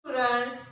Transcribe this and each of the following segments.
Students,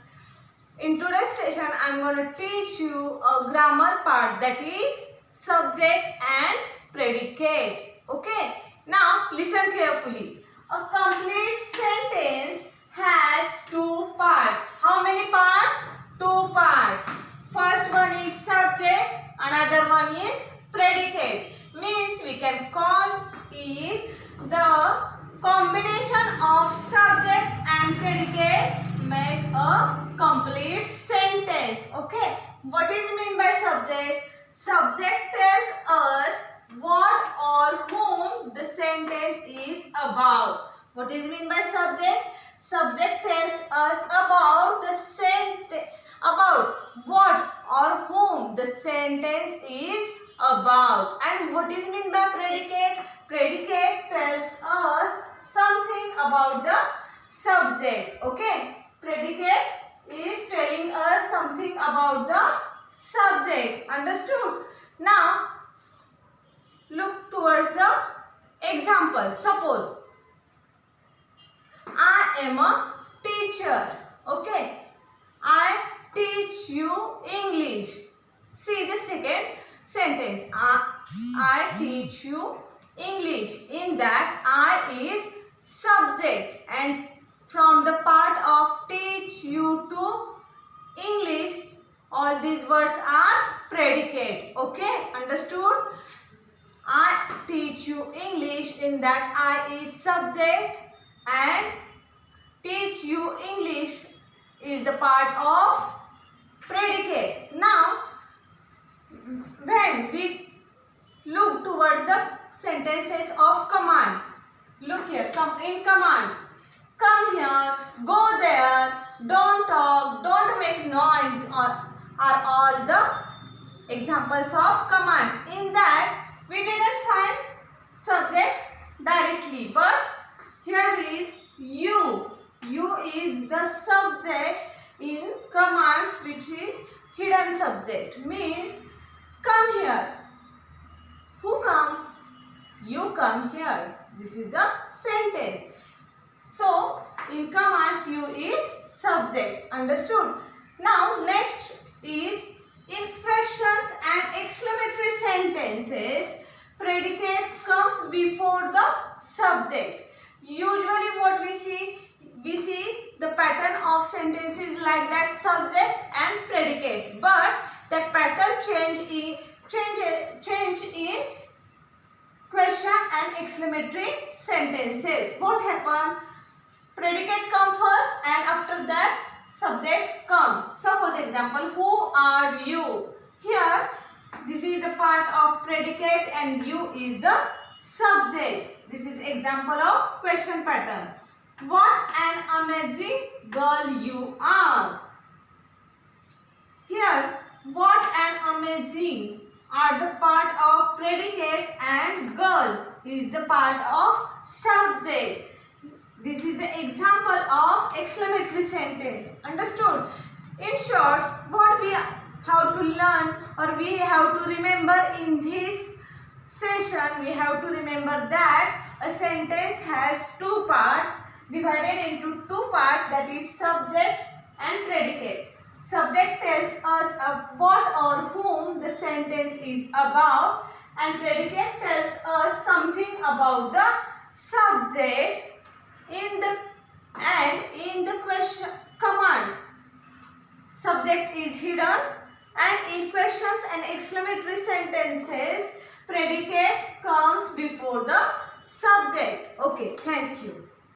in today's session I am going to teach you a grammar part, that is subject and predicate. Okay, now listen carefully. A complete sentence has two parts. How many parts? Two parts. First one is subject, another one is predicate. Means we can call it the combination of subject and predicate make a complete sentence. Okay, what is mean by subject? Subject tells us what or whom the sentence is about. What is mean by subject? Subject tells us about the about what or whom the sentence is about. And what is mean by predicate? Predicate tells us something about the subject. Okay, predicate is telling us something about the subject. Understood? Now look towards the example. Suppose I am a teacher. Okay, I teach you English. See the second sentence. I teach you English. In that I is subject, and from the part of teach you to English, all these words are predicate. Okay, understood? I teach you English. In that I is subject and teach you English is the part of predicate. Now when we look towards the sentences of command, look here, come in commands. Come here, go there, don't talk, don't make noise are all the examples of commands. In that we didn't find subject directly, but here is you. You is the subject in commands, which is hidden subject. Means come here. Who come? You come here. This is a sentence. So in commands you is subject. Understood? Now next is in questions and exclamatory sentences, predicates comes before the subject. Usually what we see the pattern of sentences like that, subject and predicate, but that pattern change in question and exclamatory sentences. What happen? Predicate come first and after that subject come. Suppose example, who are you? Here this is a part of predicate and you is the subject. This is example of question pattern. What an amazing girl you are. Here what an amazing are the part of predicate and girl is the part of subject. This is an example of exclamatory sentence. Understood? In short, what we have to learn or we have to remember in this session, we have to remember that a sentence has two parts, divided into two parts, that is subject and predicate. Subject tells us what or whom the sentence is about, and predicate tells us something about the subject. In the question command, subject is hidden, and in questions and exclamatory sentences, predicate comes before the subject. Okay, thank you.